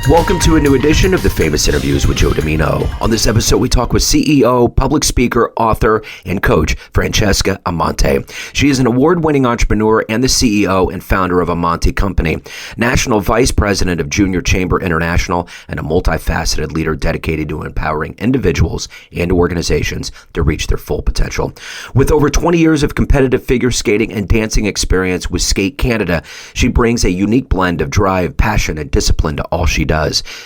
Welcome to a new edition of the Famous Interviews with Joe Dimino. On this episode, we talk with CEO, public speaker, author, and coach Francesca Amante. She is an award-winning entrepreneur and the CEO and founder of AMANTE Company, national vice president of Junior Chamber International, and a multifaceted leader dedicated to empowering individuals and organizations to reach their full potential. With over 20 years of competitive figure skating and dancing experience with Skate Canada, she brings a unique blend of drive, passion, and discipline to all she does.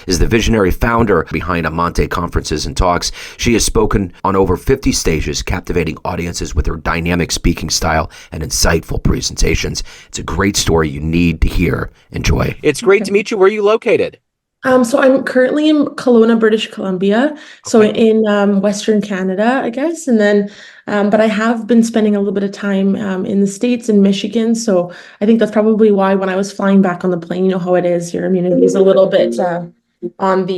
Is the visionary founder behind AMANTE Conferences and Talks. She has spoken on over 50 stages, captivating audiences with her dynamic speaking style and insightful presentations. It's a great story you need to hear. Enjoy. It's great to meet you. Where are you located? So I'm currently in Kelowna, British Columbia, so in Western Canada, I guess, and then, but I have been spending a little bit of time in the States, in Michigan, so I think that's probably why when I was flying back on the plane, you know how it is, your immunity is a little bit on the,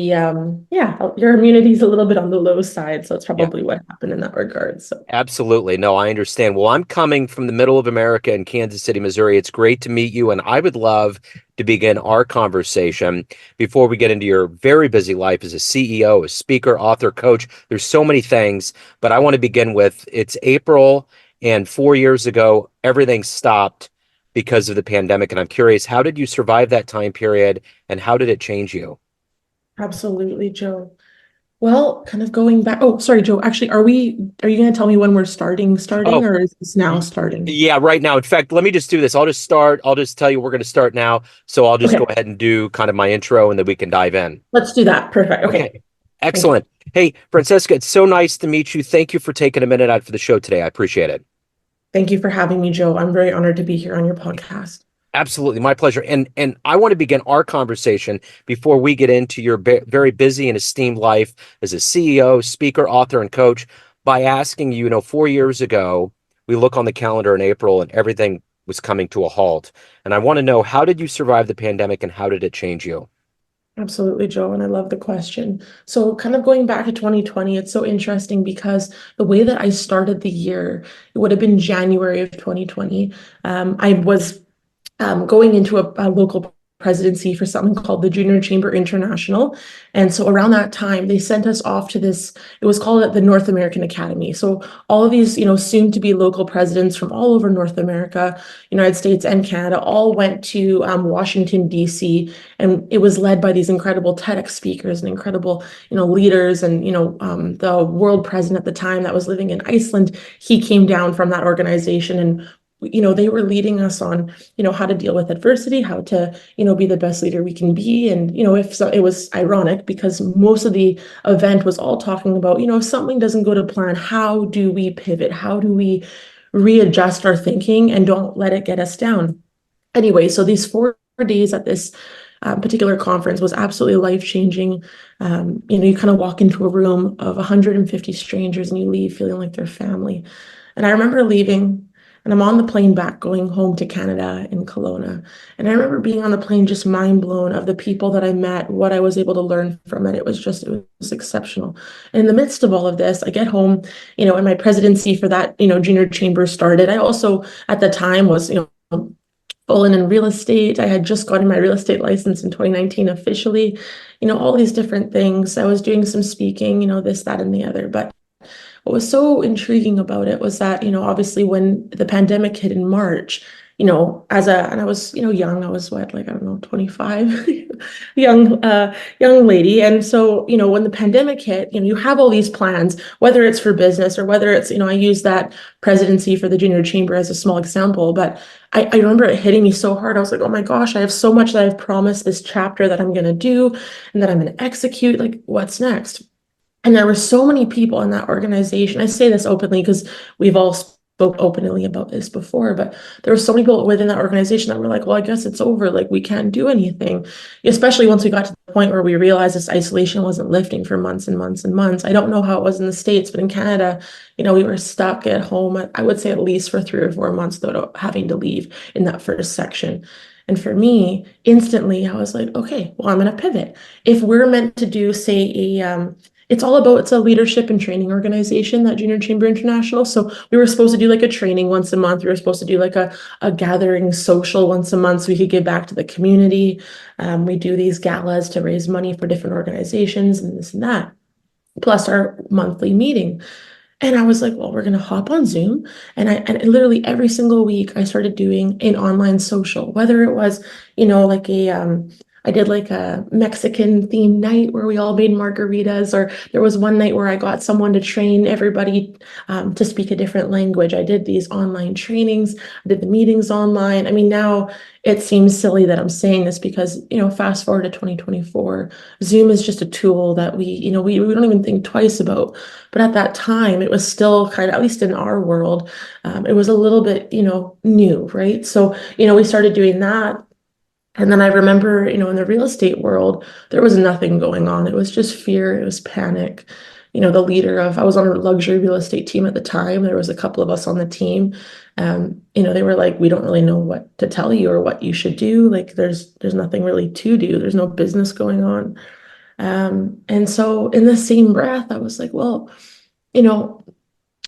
your immunity is a little bit on the low side, so it's probably what happened in that regard. So absolutely. No, I understand. Well, I'm coming from the middle of America in Kansas City, Missouri. It's great to meet you, and I would love to begin our conversation before we get into your very busy life as a CEO, a speaker, author, coach. There's so many things, but I want to begin with, it's April, and 4 years ago, everything stopped because of the pandemic. And I'm curious, how did you survive that time period, and how did it change you? absolutely, Joe. Well, kind of going back. Oh, sorry, Joe. Actually, are you going to tell me when we're starting, or is this now starting? Yeah, right now. In fact, let me just do this. I'll just start. I'll just tell you we're going to start now. So I'll just go ahead and do kind of my intro, and then we can dive in. Let's do that. Perfect. Okay. Excellent. Hey, Francesca, it's so nice to meet you. Thank you for taking a minute out for the show today. I appreciate it. Thank you for having me, Joe. I'm very honored to be here on your podcast. Absolutely. My pleasure. And I want to begin our conversation before we get into your very busy and esteemed life as a CEO, speaker, author, and coach by asking you, 4 years ago, we look on the calendar in April and everything was coming to a halt. And I want to know, how did you survive the pandemic and how did it change you? Absolutely, Joe, and I love the question. So kind of going back to 2020, it's so interesting because the way that I started the year, it would have been January of 2020. I was going into a local presidency for something called the Junior Chamber International. And so around that time, they sent us off to this, it was called the North American Academy. So all of these, soon to be local presidents from all over North America, United States and Canada, all went to Washington, D.C. And it was led by these incredible TEDx speakers and incredible, leaders. And, the world president at the time that was living in Iceland, he came down from that organization, and they were leading us on, how to deal with adversity, how to, be the best leader we can be. And, if so, it was ironic because most of the event was all talking about, if something doesn't go to plan, how do we pivot? How do we readjust our thinking and don't let it get us down? Anyway, so these 4 days at this particular conference was absolutely life-changing. You kind of walk into a room of 150 strangers and you leave feeling like they're family. And I remember leaving, and I'm on the plane back going home to Canada in Kelowna. And I remember being on the plane just mind blown of the people that I met, what I was able to learn from it. It was exceptional. And in the midst of all of this, I get home, and my presidency for that, junior chamber started. I also, at the time, was, full in real estate. I had just gotten my real estate license in 2019 officially, all these different things. I was doing some speaking, this, that, and the other. But what was so intriguing about it was that, obviously when the pandemic hit in March, and I was, young, I was what, like, I don't know, 25, young lady. And so, when the pandemic hit, you have all these plans, whether it's for business or whether it's, I use that presidency for the junior chamber as a small example, but I remember it hitting me so hard. I was like, oh my gosh, I have so much that I've promised this chapter that I'm going to do and that I'm going to execute. Like, what's next? And there were so many people in that organization. I say this openly because we've all spoke openly about this before, but there were so many people within that organization that were like, well, I guess it's over. Like, we can't do anything, especially once we got to the point where we realized this isolation wasn't lifting for months and months and months. I don't know how it was in the States, but in Canada, we were stuck at home, I would say at least for 3 or 4 months without having to leave in that first section. And for me, instantly, I was like, okay, well, I'm going to pivot. If we're meant to do, say, it's a leadership and training organization, that Junior Chamber International. So we were supposed to do like a training once a month. We were supposed to do like a gathering social once a month so we could give back to the community. We do these galas to raise money for different organizations and this and that, plus our monthly meeting. And I was like, well, we're going to hop on Zoom. And literally every single week I started doing an online social, whether it was, like I did like a Mexican themed night where we all made margaritas, or there was one night where I got someone to train everybody to speak a different language. I did these online trainings, I did the meetings online. I mean, now it seems silly that I'm saying this because, fast forward to 2024, Zoom is just a tool that we don't even think twice about. But at that time, it was still kind of, at least in our world, it was a little bit, new, right? So, we started doing that. And then I remember, in the real estate world, there was nothing going on. It was just fear, it was panic. I was on a luxury real estate team at the time. There was a couple of us on the team. They were like, we don't really know what to tell you or what you should do. Like there's nothing really to do. There's no business going on. And so in the same breath, I was like, well, you know,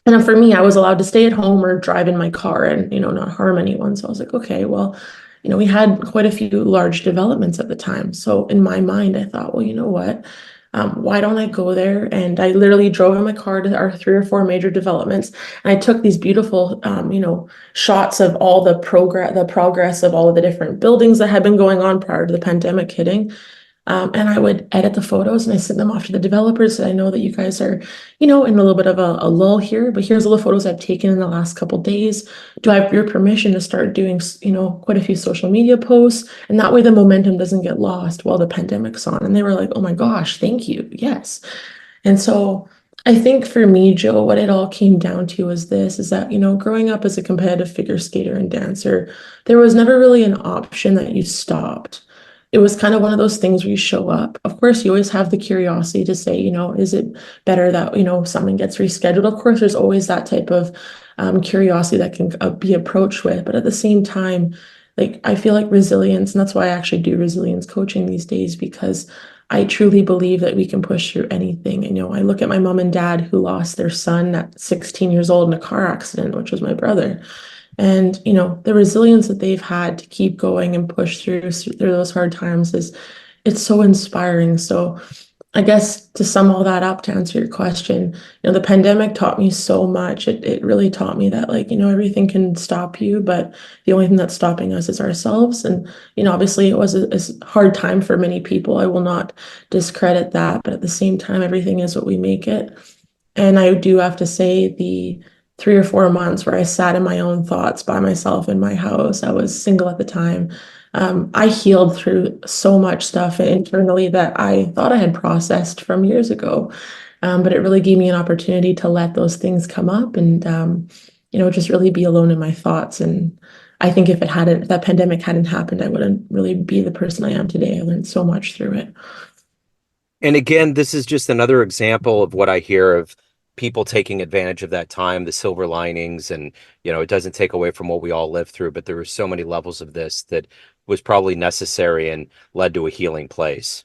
and then for me, I was allowed to stay at home or drive in my car and, not harm anyone. So I was like, okay, well, we had quite a few large developments at the time. So in my mind, I thought, well, you know what? Why don't I go there? And I literally drove in my car to our 3 or 4 major developments. And I took these beautiful, shots of all the progress of all of the different buildings that had been going on prior to the pandemic hitting. And I would edit the photos and I sent them off to the developers. I know that you guys are, in a little bit of a lull here, but here's all the photos I've taken in the last couple days. Do I have your permission to start doing, quite a few social media posts? And that way the momentum doesn't get lost while the pandemic's on. And they were like, oh my gosh, thank you. Yes. And so I think for me, Joe, what it all came down to is that, growing up as a competitive figure skater and dancer, there was never really an option that you stopped. It was kind of one of those things where you show up. Of course, you always have the curiosity to say, is it better that, someone gets rescheduled? Of course, there's always that type of curiosity that can be approached with. But at the same time, like, I feel like resilience, and that's why I actually do resilience coaching these days, because I truly believe that we can push through anything. I look at my mom and dad who lost their son at 16 years old in a car accident, which was my brother. And, the resilience that they've had to keep going and push through those hard times it's so inspiring. So I guess to sum all that up, to answer your question, the pandemic taught me so much. It really taught me that, like, everything can stop you, but the only thing that's stopping us is ourselves. And, obviously it was a hard time for many people. I will not discredit that, but at the same time, everything is what we make it. And I do have to say the 3 or 4 months where I sat in my own thoughts by myself in my house. I was single at the time. I healed through so much stuff internally that I thought I had processed from years ago. But it really gave me an opportunity to let those things come up and, just really be alone in my thoughts. And I think if that pandemic hadn't happened, I wouldn't really be the person I am today. I learned so much through it. And again, this is just another example of what I hear of people taking advantage of that time, the silver linings, and, it doesn't take away from what we all lived through, but there were so many levels of this that was probably necessary and led to a healing place.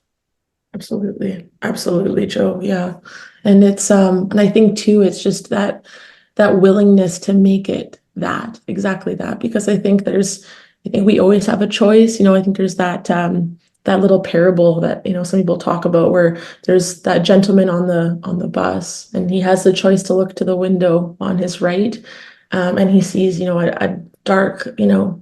Absolutely. Absolutely, Joe. Yeah. And and I think too, it's just that willingness to make it exactly that, because I think we always have a choice. I think there's that little parable that, some people talk about, where there's that gentleman on the bus and he has the choice to look to the window on his right. And he sees, a dark,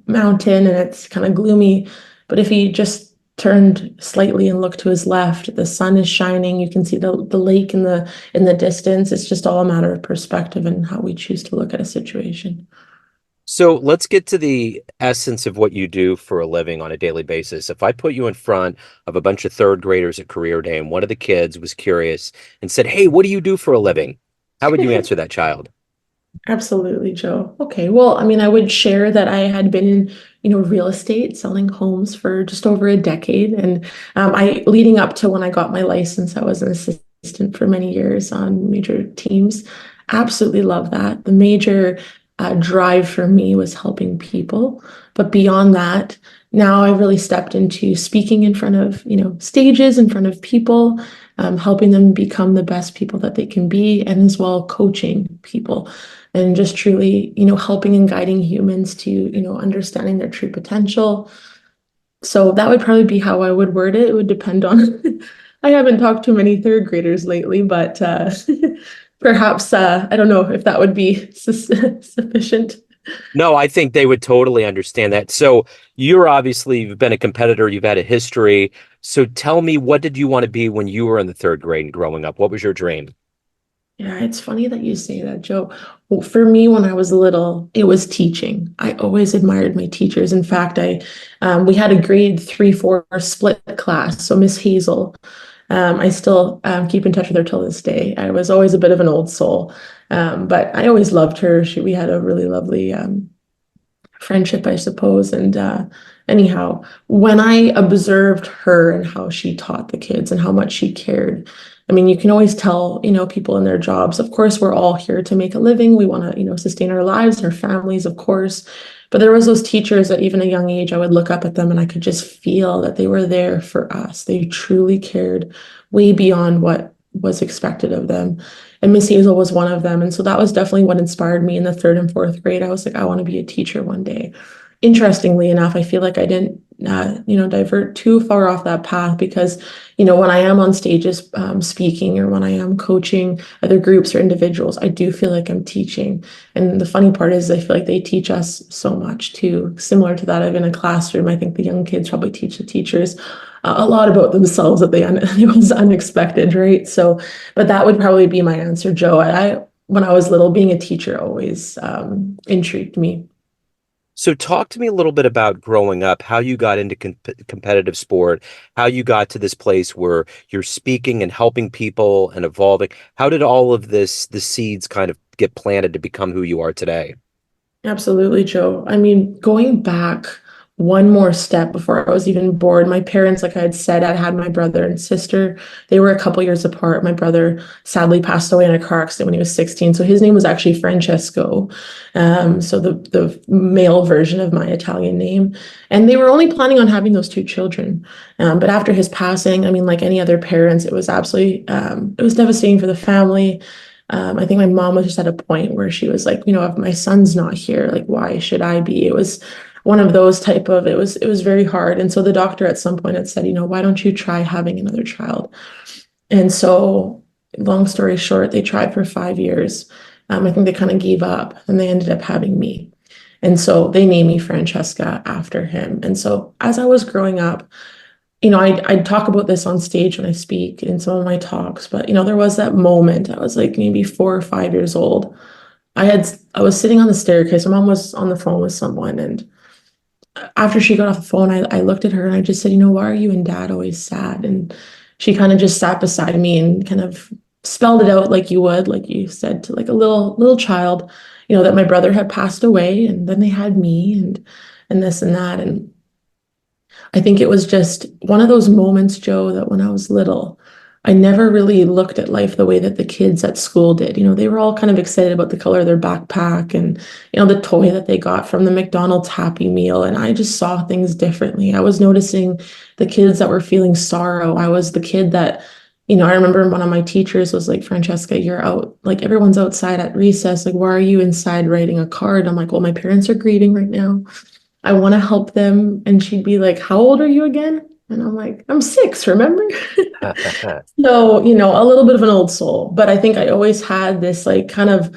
mountain, and it's kind of gloomy. But if he just turned slightly and looked to his left, the sun is shining. You can see the lake in the distance. It's just all a matter of perspective and how we choose to look at a situation. So let's get to the essence of what you do for a living on a daily basis. If I put you in front of a bunch of third graders at career day and one of the kids was curious and said, "Hey, what do you do for a living?" How would you answer that child? Absolutely, Joe. Okay. Well, I mean, I would share that I had been in, real estate, selling homes for just over a decade. And leading up to when I got my license, I was an assistant for many years on major teams. Absolutely love that. The major drive for me was helping people. But beyond that, now I really stepped into speaking in front of, stages, in front of people. helping them become the best people that they can be, and as well coaching people and just truly, helping and guiding humans to, understanding their true potential. So that would probably be how I would word it. It would depend on, I haven't talked to many third graders lately, but perhaps, I don't know if that would be sufficient. No, I think they would totally understand that. So you've been a competitor, you've had a history. So tell me, what did you want to be when you were in the third grade and growing up? What was your dream? Yeah, it's funny that you say that, Joe. Well, for me, when I was little, it was teaching. I always admired my teachers. In fact, we had a grade 3-4 split class. So Miss Hazel, I still keep in touch with her till this day. I was always a bit of an old soul, but I always loved her. We had a really lovely friendship, I suppose. And anyhow, when I observed her and how she taught the kids and how much she cared, I mean, you can always tell, people in their jobs. Of course, we're all here to make a living. We want to, sustain our lives and our families, of course. But there was those teachers at even a young age, I would look up at them and I could just feel that they were there for us. They truly cared way beyond what was expected of them. And Miss Hazel was one of them. And so that was definitely what inspired me in the third and fourth grade. I was like, I want to be a teacher one day. Interestingly enough, I feel like I didn't, divert too far off that path because, when I am on stages speaking or when I am coaching other groups or individuals, I do feel like I'm teaching. And the funny part is I feel like they teach us so much too. Similar to that of in a classroom, I think the young kids probably teach the teachers a lot about themselves that it was unexpected, right? So, but that would probably be my answer, Joe. When I was little, being a teacher always intrigued me. So talk to me a little bit about growing up, how you got into competitive sport, how you got to this place where you're speaking and helping people and evolving. How did all of this, the seeds kind of get planted to become who you are today? Absolutely, Joe. I mean, going back one more step before I was even born, my parents, like I had said, I had my brother and sister. They were a couple years apart. My brother sadly passed away in a car accident when he was 16. So his name was actually Francesco. So the male version of my Italian name. And they were only planning on having those two children. But after his passing, I mean, like any other parents, it was absolutely, it was devastating for the family. I think my mom was just at a point where she was like, if my son's not here, like, why should I be? It was one of those it was very hard. And so the doctor at some point had said, why don't you try having another child? And so, long story short, they tried for 5 years. I think they kind of gave up and they ended up having me. And so they named me Francesca after him. And so as I was growing up, I'd talk about this on stage when I speak in some of my talks, but there was that moment. I was like maybe 4 or 5 years old. I was sitting on the staircase. My mom was on the phone with someone, and after she got off the phone, I looked at her and I just said, why are you and dad always sad? And she kind of just sat beside me and kind of spelled it out like you would, like you said, to like a little child, that my brother had passed away and then they had me and this and that. And I think it was just one of those moments, Joe, that when I was little, I never really looked at life the way that the kids at school did. They were all kind of excited about the color of their backpack and, the toy that they got from the McDonald's Happy Meal. And I just saw things differently. I was noticing the kids that were feeling sorrow. I was the kid that, I remember one of my teachers was like, Francesca, you're out, like everyone's outside at recess. Like, why are you inside writing a card? I'm like, well, my parents are grieving right now. I want to help them. And she'd be like, how old are you again? And I'm like, I'm 6, remember? So, a little bit of an old soul, but I think I always had this like kind of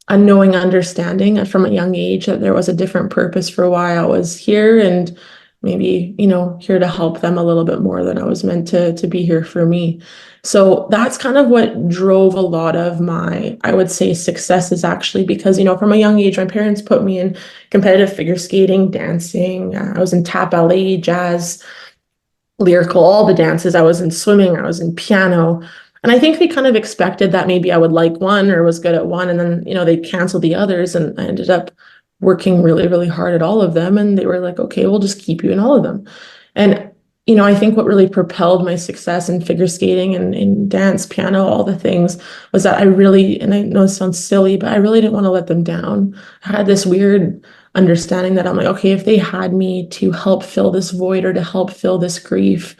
unknowing understanding from a young age that there was a different purpose for why I was here and maybe, here to help them a little bit more than I was meant to be here for me. So that's kind of what drove a lot of my, I would say, successes actually, because, from a young age, my parents put me in competitive figure skating, dancing. I was in tap ballet, jazz, lyrical, all the dances. I was in swimming, I was in piano. And I think they kind of expected that maybe I would like one or was good at one. And then, they'd cancel the others. And I ended up working really, really hard at all of them. And they were like, okay, we'll just keep you in all of them. And, I think what really propelled my success in figure skating and in dance, piano, all the things was that I really, and I know it sounds silly, but I really didn't want to let them down. I had this weird understanding that I'm like, okay, if they had me to help fill this void or to help fill this grief,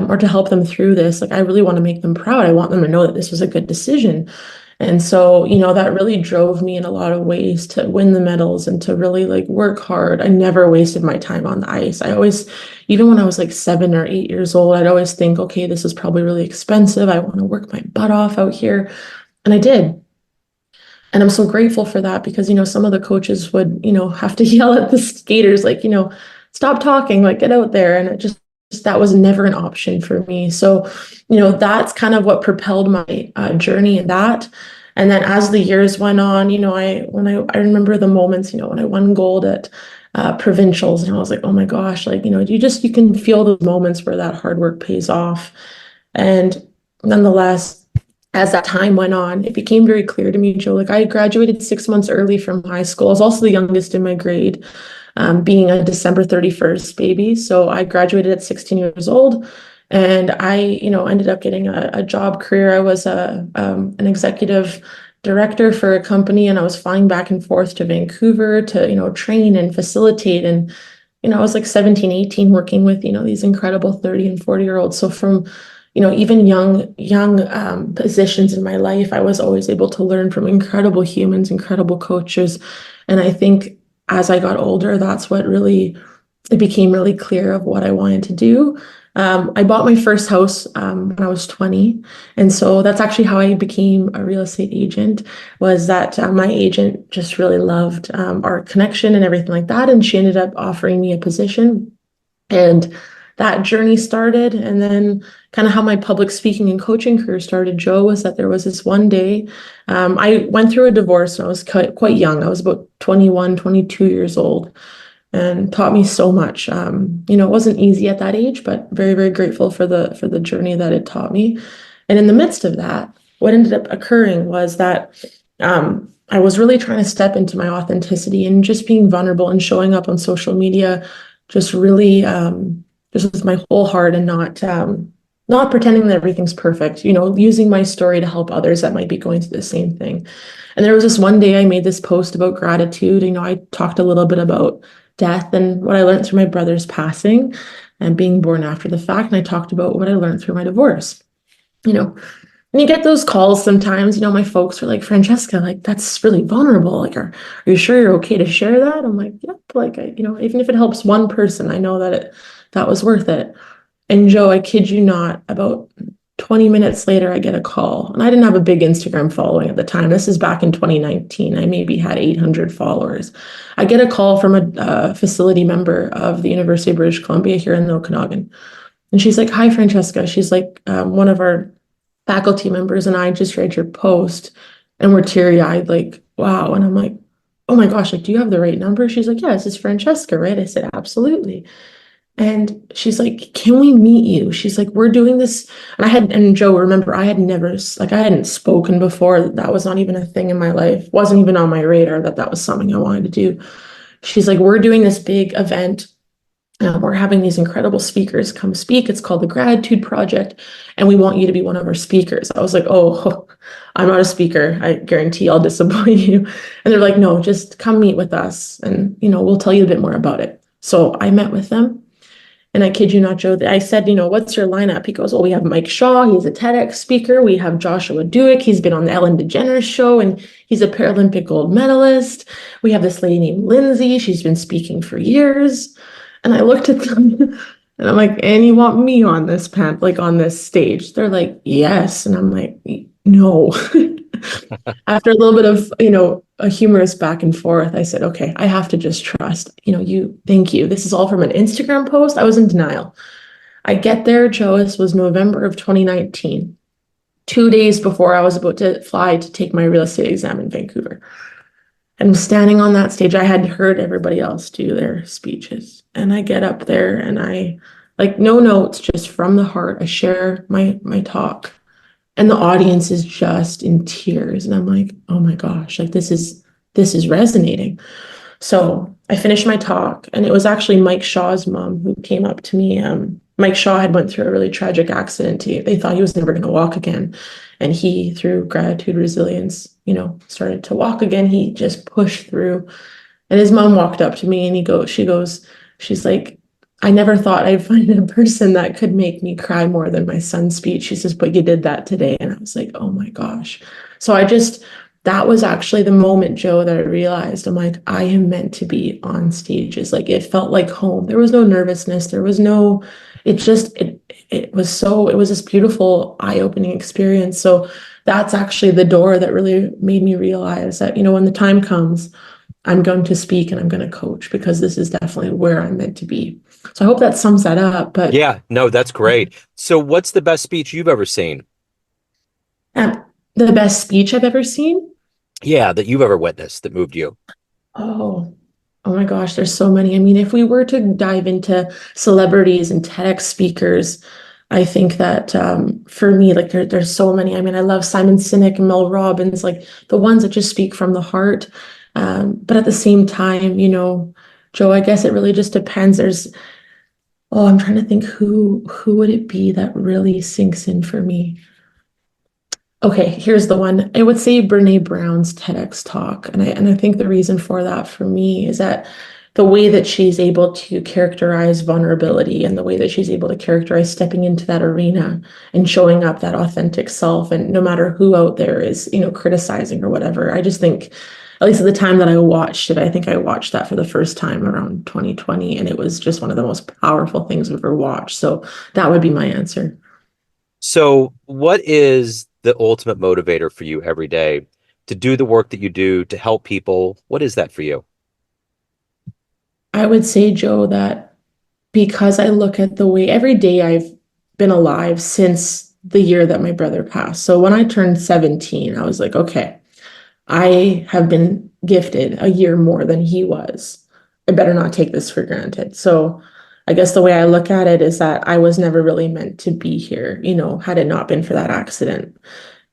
or to help them through this. Like, I really want to make them proud. I want them to know that this was a good decision. And so, that really drove me in a lot of ways to win the medals and to really like work hard. I never wasted my time on the ice. I always, even when I was like 7 or 8 years old, I'd always think, okay, this is probably really expensive. I want to work my butt off out here. And I did. And I'm so grateful for that because, some of the coaches would, have to yell at the skaters, like, stop talking, like get out there. And it just that was never an option for me. So, that's kind of what propelled my journey in that. And then as the years went on, I remember the moments, when I won gold at provincials, and I was like, oh my gosh, like, you can feel those moments where that hard work pays off. And nonetheless, as that time went on, it became very clear to me, Joe, like I graduated 6 months early from high school. I was also the youngest in my grade, being a December 31st baby. So I graduated at 16 years old, and I, ended up getting a job career. I was an executive director for a company, and I was flying back and forth to Vancouver to, train and facilitate. And, I was like 17, 18 working with, these incredible 30 and 40-year-olds. So from even young positions in my life, I was always able to learn from incredible humans, incredible coaches. And I think as I got older, that's what really, it became really clear of what I wanted to do. I bought my first house when I was 20. And so that's actually how I became a real estate agent, was that my agent just really loved our connection and everything like that. And she ended up offering me a position. And that journey started. And then kind of how my public speaking and coaching career started, Joe, was that there was this one day, I went through a divorce and I was quite young. I was about 21, 22 years old, and taught me so much. It wasn't easy at that age, but very, very grateful for the journey that it taught me. And in the midst of that, what ended up occurring was that I was really trying to step into my authenticity and just being vulnerable and showing up on social media, just really just with my whole heart, and not pretending that everything's perfect, using my story to help others that might be going through the same thing. And there was this one day I made this post about gratitude. I talked a little bit about death and what I learned through my brother's passing and being born after the fact. And I talked about what I learned through my divorce. And you get those calls sometimes, my folks are like, Francesca, like, that's really vulnerable. Like, are you sure you're okay to share that? I'm like, yep. Like, even if it helps one person, I know that was worth it. And Joe, I kid you not, about 20 minutes later, I get a call. And I didn't have a big Instagram following at the time. This is back in 2019. I maybe had 800 followers. I get a call from a facility member of the University of British Columbia here in the Okanagan. And she's like, hi, Francesca. She's like, one of our faculty members and I just read your post, and we're teary-eyed, like, wow. And I'm like, oh my gosh, like, do you have the right number? She's like, yeah, this is Francesca, right? I said, absolutely. And she's like, can we meet you? She's like, we're doing this. And Joe, remember, I hadn't spoken before. That was not even a thing in my life. Wasn't even on my radar that was something I wanted to do. She's like, we're doing this big event. We're having these incredible speakers come speak. It's called the Gratitude Project, and we want you to be one of our speakers. I was like, oh, I'm not a speaker. I guarantee I'll disappoint you. And they're like, no, just come meet with us, and we'll tell you a bit more about it. So I met with them, and I kid you not, Joe, I said, what's your lineup? He goes, well, we have Mike Shaw. He's a TEDx speaker. We have Joshua Duick. He's been on the Ellen DeGeneres show, and he's a Paralympic gold medalist. We have this lady named Lindsay. She's been speaking for years. And I looked at them and I'm like, and you want me on this on this stage? They're like, yes. And I'm like, no. After a little bit of, a humorous back and forth, I said, okay, I have to just trust, thank you. This is all from an Instagram post. I was in denial. I get there, Joe, this was November of 2019, 2 days before I was about to fly to take my real estate exam in Vancouver. And standing on that stage, I had heard everybody else do their speeches. And I get up there and I, like, no notes, just from the heart, I share my talk. And the audience is just in tears. And I'm like, oh my gosh, like this is resonating. So I finished my talk, and it was actually Mike Shaw's mom who came up to me. Mike Shaw had went through a really tragic accident. They thought he was never going to walk again. And he, through gratitude, resilience, started to walk again. He just pushed through. And his mom walked up to me and she's like, I never thought I'd find a person that could make me cry more than my son's speech. She says, but you did that today. And I was like, oh my gosh. So that was actually the moment, Joe, that I realized I'm like, I am meant to be on stages. Like it felt like home. There was no nervousness. There was no, it was this beautiful, eye-opening experience. So that's actually the door that really made me realize that, when the time comes, I'm going to speak and I'm going to coach because this is definitely where I'm meant to be. So I hope that sums that up. But Yeah, no, that's great. So what's the best speech you've ever seen? um, the best speech I've ever seen. Yeah, that you've ever witnessed that moved you. Oh, oh my gosh, there's so many. I mean, if we were to dive into celebrities and TEDx speakers, I think that for me, like there's so many. I mean, I love Simon Sinek and Mel Robbins, like the ones that just speak from the heart. But at the same time, Joe, I guess it really just depends. I'm trying to think who would it be that really sinks in for me? Okay, here's the one. I would say Brene Brown's TEDx talk. And I think the reason for that for me is that the way that she's able to characterize vulnerability and the way that she's able to characterize stepping into that arena and showing up that authentic self, and no matter who out there is, criticizing or whatever. I just think, at least at the time that I watched it, I think I watched that for the first time around 2020, and it was just one of the most powerful things I've ever watched. So that would be my answer. So what is the ultimate motivator for you every day to do the work that you do to help people? What is that for you? I would say, Joe, that because I look at the way every day I've been alive since the year that my brother passed. So when I turned 17, I was like, okay, I have been gifted a year more than he was. I better not take this for granted. So I guess the way I look at it is that I was never really meant to be here, had it not been for that accident.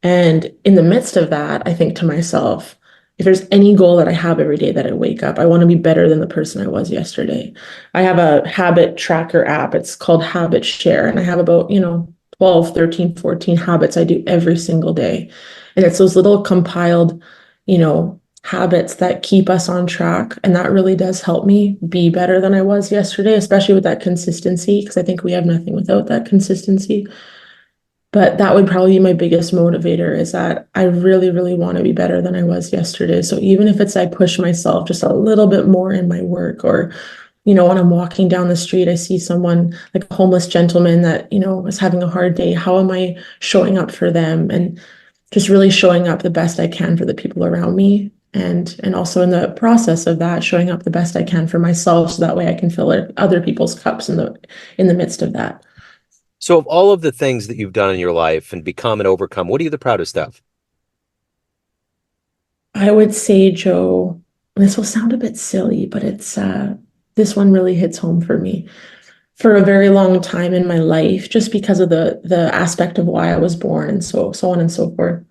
And in the midst of that, I think to myself, if there's any goal that I have every day that I wake up, I want to be better than the person I was yesterday. I have a habit tracker app. It's called Habit Share. And I have about, 12, 13, 14 habits I do every single day. And it's those little compiled, habits that keep us on track. And that really does help me be better than I was yesterday, especially with that consistency, because I think we have nothing without that consistency. But that would probably be my biggest motivator is that I really, really want to be better than I was yesterday. So even if it's I push myself just a little bit more in my work, or, when I'm walking down the street, I see someone like a homeless gentleman that, is having a hard day. How am I showing up for them? And just really showing up the best I can for the people around me. And also in the process of that, showing up the best I can for myself so that way I can fill other people's cups in the midst of that. So of all of the things that you've done in your life and become and overcome, what are you the proudest of? I would say, Joe, this will sound a bit silly, but this one really hits home for me. For a very long time in my life, just because of the aspect of why I was born and so on and so forth.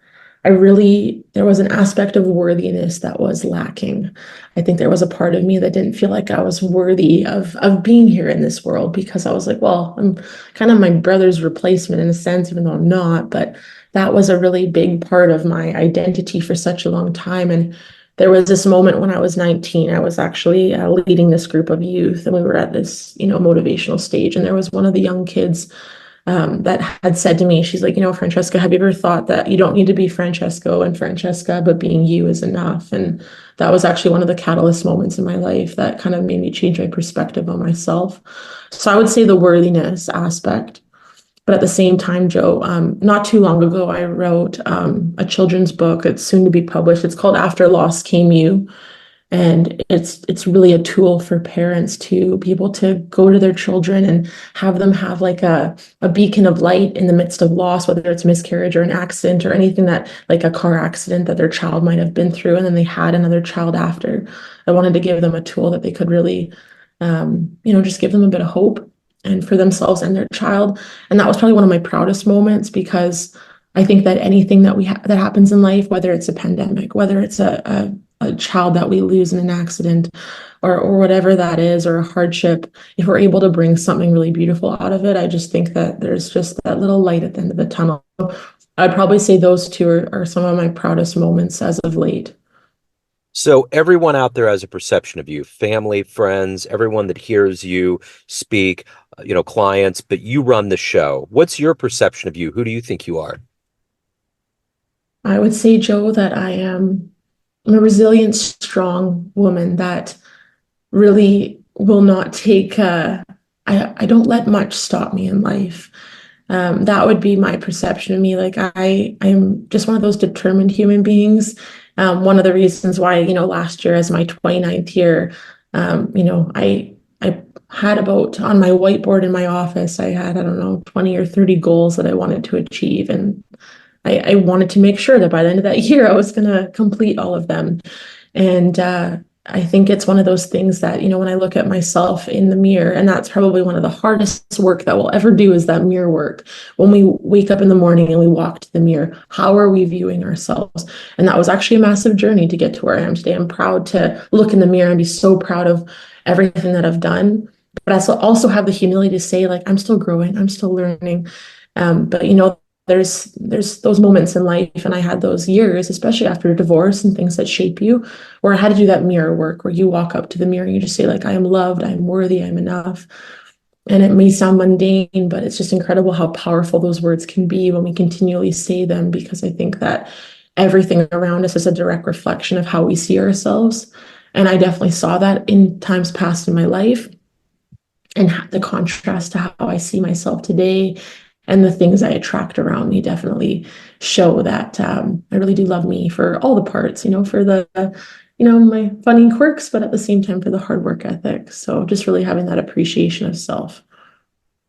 There was an aspect of worthiness that was lacking. I think there was a part of me that didn't feel like I was worthy of being here in this world because I was like, well, I'm kind of my brother's replacement in a sense, even though I'm not. But that was a really big part of my identity for such a long time. And there was this moment when I was 19, I was actually leading this group of youth, and we were at this, motivational stage. And there was one of the young kids that had said to me, she's like, Francesca, have you ever thought that you don't need to be Francesco and Francesca, but being you is enough? And that was actually one of the catalyst moments in my life that kind of made me change my perspective on myself. So I would say the worthiness aspect. But at the same time, Joe, not too long ago, I wrote a children's book. It's soon to be published. It's called After Loss Came You. And it's really a tool for parents to be able to go to their children and have them have like a beacon of light in the midst of loss, whether it's miscarriage or an accident or anything that like a car accident that their child might have been through, and then they had another child after. I wanted to give them a tool that they could really, just give them a bit of hope and for themselves and their child. And that was probably one of my proudest moments because I think that anything that happens in life, whether it's a pandemic, whether it's a child that we lose in an accident or whatever that is, or a hardship, if we're able to bring something really beautiful out of it, I just think that there's just that little light at the end of the tunnel. I'd probably say those two are some of my proudest moments as of late. So everyone out there has a perception of you, family, friends, everyone that hears you speak, clients, but you run the show. What's your perception of you? Who do you think you are? I would say, Joe, that I'm a resilient, strong woman that really will not take, I don't let much stop me in life. That would be my perception of me. Like I'm just one of those determined human beings. One of the reasons why, last year as my 29th year, I had about on my whiteboard in my office, I had, I don't know, 20 or 30 goals that I wanted to achieve. And I wanted to make sure that by the end of that year, I was going to complete all of them. And I think it's one of those things that, when I look at myself in the mirror, and that's probably one of the hardest work that we'll ever do is that mirror work. When we wake up in the morning and we walk to the mirror, how are we viewing ourselves? And that was actually a massive journey to get to where I am today. I'm proud to look in the mirror and be so proud of everything that I've done. But I also have the humility to say, like, I'm still growing, I'm still learning. But there's those moments in life, and I had those years, especially after divorce and things that shape you, where I had to do that mirror work, where you walk up to the mirror and you just say, like, I am loved, I am worthy, I'm enough. And it may sound mundane, but it's just incredible how powerful those words can be when we continually say them, because I think that everything around us is a direct reflection of how we see ourselves. And I definitely saw that in times past in my life, and the contrast to how I see myself today and the things I attract around me definitely show that I really do love me for all the parts, for the, my funny quirks, but at the same time for the hard work ethic. So just really having that appreciation of self.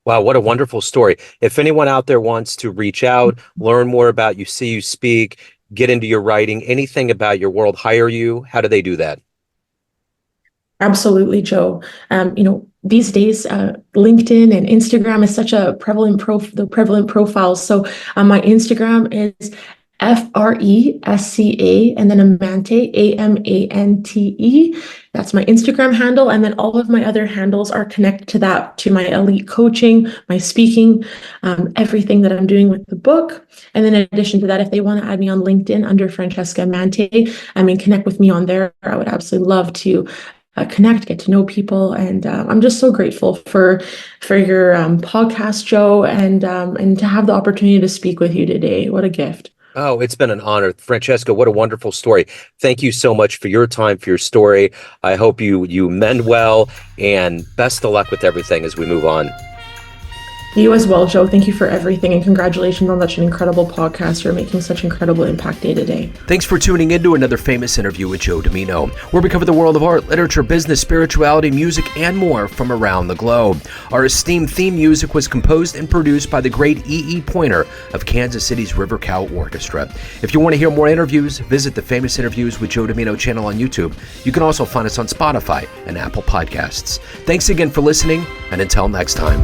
Wow, what a wonderful story. If anyone out there wants to reach out, learn more about you, see you speak, get into your writing, anything about your world, hire you, how do they do that? Absolutely, Joe. These days, LinkedIn and Instagram is such a the prevalent profiles. So my Instagram is Fresca and then Amante, AMANTE. That's my Instagram handle. And then all of my other handles are connected to that, to my elite coaching, my speaking, everything that I'm doing with the book. And then in addition to that, if they want to add me on LinkedIn under Francesca Amante, connect with me on there. I would absolutely love to connect, get to know people, and I'm just so grateful for your podcast, Joe, and to have the opportunity to speak with you today. What a gift! Oh, it's been an honor. Francesca, what a wonderful story. Thank you so much for your time, for your story. I hope you mend well, and best of luck with everything as we move on. You as well, Joe. Thank you for everything, and congratulations on such an incredible podcast. You're making such incredible impact day to day. Thanks for tuning in to another famous interview with Joe Dimino, where we cover the world of art, literature, business, spirituality, music, and more from around the globe. Our esteemed theme music was composed and produced by the great E.E. Pointer of Kansas City's River Cow Orchestra. If you want to hear more interviews, visit the Famous Interviews with Joe Dimino channel on YouTube. You can also find us on Spotify and Apple Podcasts. Thanks again for listening, and until next time.